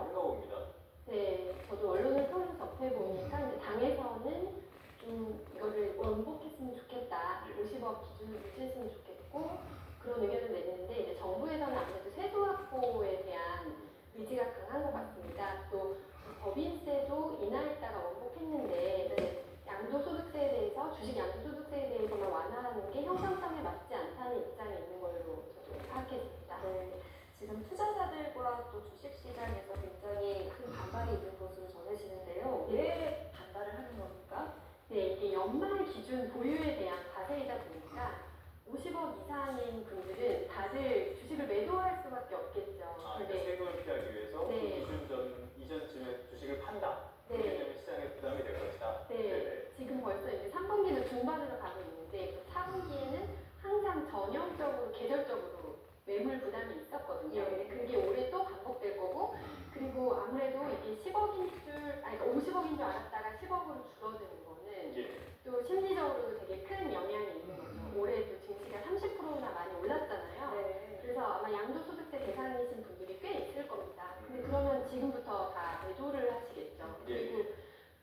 반가웁니다. 네, 저도 언론을 통해서 접해보니까 이제 당에서는 좀 이거를 원복했으면 좋겠다, 50억 기준을 유지했으면 좋겠고 그런 의견을 내는데 이제 정부에서는 아무래도 세수 확보에 대한 의지가 강한 것 같습니다. 또 법인세도 인하했다가 원복했는데 이제 양도소득세에 대해서 주식 양도소득세에 대해서만 완화하는 게 형평성에 맞지 않다는 입장이 있는 걸로 저도 파악했습니다. 네, 지금 투자자들과 또 주식시장에서 굉장히 큰 반발이 있는 것으로 전해지는데요. 왜 반발을 하는 겁니까? 네, 이게 연말 기준 보유에 대한 과세이다 보니까 50억 이상인 분들은 다들 주식을 매도할 수밖에 없겠죠. 그러니까 세금을 피하기 위해서 그 기준 이전쯤에 주식을 판다. 그렇기 때문에 시장에 부담이 될 것이다. 네, 지금 벌써 이제 3분기는 중반으로 가고 있는데 4분기에는 항상 전형적으로 계절적으로 매물 부담이 있었거든요. 근데 그게 올해 또 반복될 거고, 그리고 아무래도 이게 10억인 줄, 아니 그러니까 50억인 줄 알았다가 10억으로 줄어드는 거는 또 심리적으로도 되게 큰 영향이 있는 거죠. 올해도 증시가 30%나 많이 올랐잖아요. 그래서 아마 양도소득세 대상이신 분들이 꽤 있을 겁니다. 근데 그러면 지금부터 다 매도를 하시겠죠. 그리고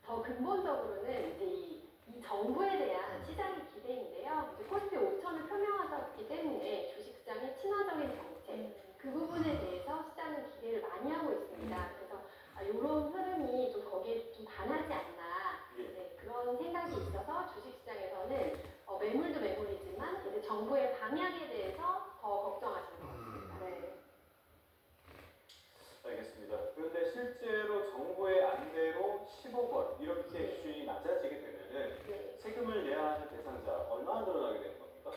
더 근본적으로는 이제 이 정부에 대한 시장의 기대인데요. 이제 코스피 5천을 표명하셨기 때문에 주식시장의 친화적인 정책, 그 부분에 대해서 시장은 기대를 많이 하고 있습니다. 그래서 이런 흐름이 좀 거기에 좀 반하지 않나, 그런 생각이 있어서 주식시장에서는 매물도 매물이지만 이제 정부의 방향에 대해서 더 걱정하시는 것 같습니다. 알겠습니다. 그런데 실제로 정부의 안대로 10억 원 이렇게 기준이 낮아지게 되면은 세금을 내야 하는 대상자 얼마나 늘어나게 되는 겁니까?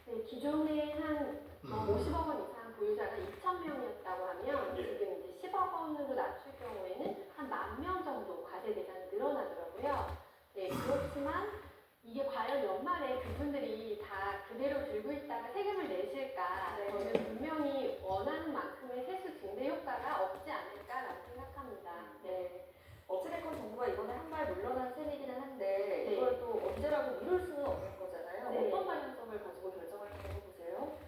네, 기존에 한 50억 원 이상 보유자가 2,000명이었다고 하면 지금 이제 10억 원으로 낮출 경우에는 한 10,000명 정도 과세 대상이 늘어나더라고요. 네, 그렇지만 이게 과연 연말에 그분들이 다 그대로 들고 있다가 세금을 내실까? 저는 분명히 원하는 만큼의 세수 증대 효과가 없지 않을까라고 생각합니다. 어찌됐건 정부가 이번에 한 발 물러난 셈이기는 한데 이걸 또 언제라고 미룰 수는 없는 거잖아요. 어떤 방향성을 가지고 결정할 거라고 보세요?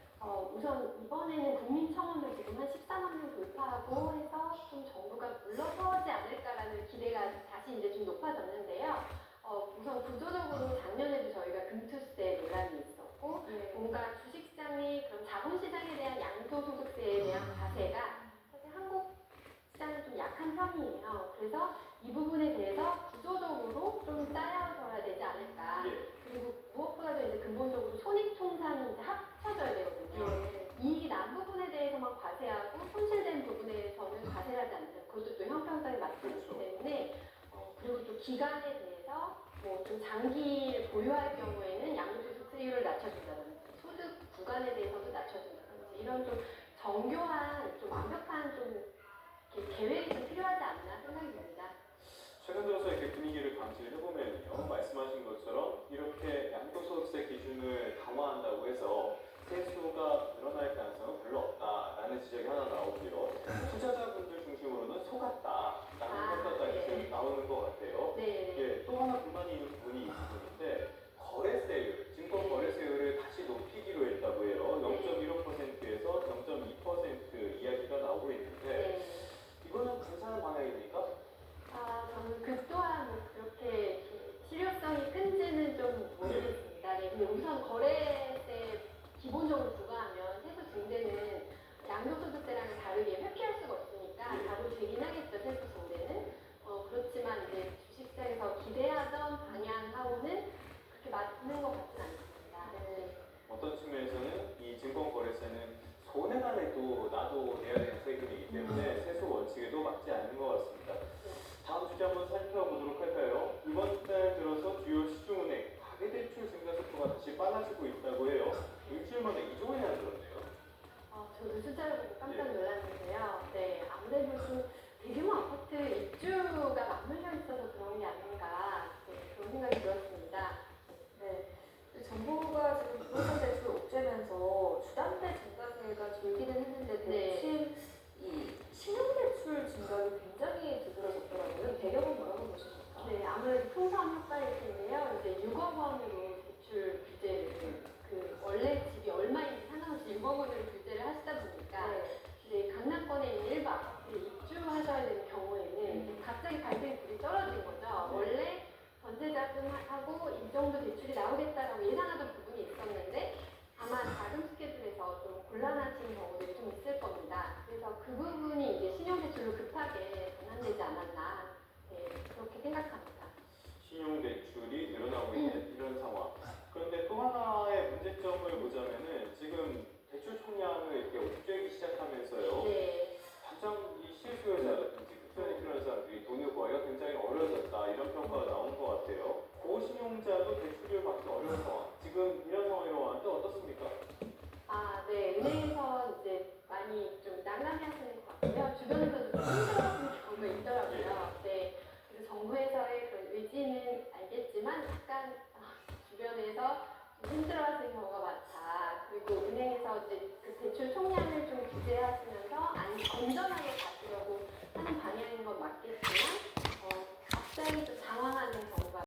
우선 이번에는 국민청원도 지금 한 14만 명 돌파하고 해서 좀 정부가 물러서지 않을까라는 기대가 다시 이제 좀 높아졌는데요. 우선 구조적으로 작년에도 저희가 금투세 논란이 있었고 뭔가 주식시장의 그런 자본시장에 대한 양도소득세에 대한 과세가 사실 한국 시장은 좀 약한 편이에요. 그래서 이 부분에 대해서 구조적으로 좀 짜여져야 되지 않을까. 그리고 무엇보다도 이제 근본적으로 손익통산이 이제 합쳐져야 되거든요. 이익이 난 부분에 대해서만 과세하고 손실된 부분에서는 과세를 하지 않는, 그것도 또 형평성에 맞지 않기 때문에 그리고 또 기간에 대해서 뭐 좀 장기 보유할 경우에는 양도소득세율을 낮춰준다든지 소득 구간에 대해서도 낮춰준다든지 이런 좀 정교한, 좀 완벽한 좀 계획이 좀 필요하지 않나 생각이 듭니다. 최근 들어서 이렇게 분위기를 감시를 해보면요, 말씀하신 것처럼 이렇게 양도소득세 기준을 강화한다고 해서 세수가 늘어날 가능성은 별로 없다라는 지적이 하나 나오고요. 투자자분들 중심으로는 속았다라는 평가까지 지금 나오는 것 같아요. 또 하나 불만이 있는 부분이 이 부분인데 거래세율, 증권 거래세율을 다시 높이기로 했다고 해요. 0.15%에서 0.2% 이야기가 나오고 있는데 이거는 괜찮은 방향입니까? 저는 그 또한 뭐 그렇게 실효성이 큰지는 좀 모르겠습니다. 근데 우선 거래세 기본적으로 부과하면 세수 증대는 양도소득세랑은 다르게 회피할 수가 없으니까 바로 되긴 하겠죠, 세수 증대는. 그렇지만 이제 주식시장에서 기대하던 방향하고는 그렇게 맞는 것 같지는 않습니다. 어떤 측면에서는 이 증권거래세는 손해가 나도 내야 되는 세금이기 때문에 세수 원칙에도 맞지 않는 것 같습니다. 다음 주제 한번 살펴보도록 할까요? 이번 달 들어서 주요 시중은행 가계대출 증가 속도가 다시 빨라지고 있다고 해요. 일주일 만에 2조 원이나 늘었네요. 저도 숫자를 보고 깜짝 놀랐는데요. 아무래도 좀 대규모 아파트 입주가 맞물려 있어서 그런 게 아닌가 그런 생각이 들었습니다. 정부가 지금 부동산 대출 옥죄면서 주담대 증가세가 줄기는 했는데 대신 이 신용대출 증가가 굉장히 두드러졌더라고요. 배경은 뭐라고 보십니까? 아무래도 풍선 효과일 텐데요. 이제 6억 원으로 대출 규제를 원래 집이 얼마인지 상관없이 6억 원으로 규제를 하시다 보니까 이제 강남 점을 보자면은 지금 대출 총량을 이렇게 옥죄기 시작하면서요. 네. 가장 이 실수요자라든지 급전이 필요한 사람들이 돈을 구하기가 굉장히 어려워졌다 이런 평가가 나온 것 같아요. 고신용자도 대출을 받기 어려운 상황. 지금 이런 상황이 일어나는데 어떻습니까? 네. 은행에서 이제 많이 좀 난감해 하시는 것 같고요. 주변에서도 좀 힘들어하시는 경우가 있더라고요. 네. 그래서 정부에서의 그런 의지는 알겠지만 약간 주변에서 좀 힘들어하시는 경우가 많다. 그리고 은행에서 이제 그 대출 총량을 좀 규제하시면서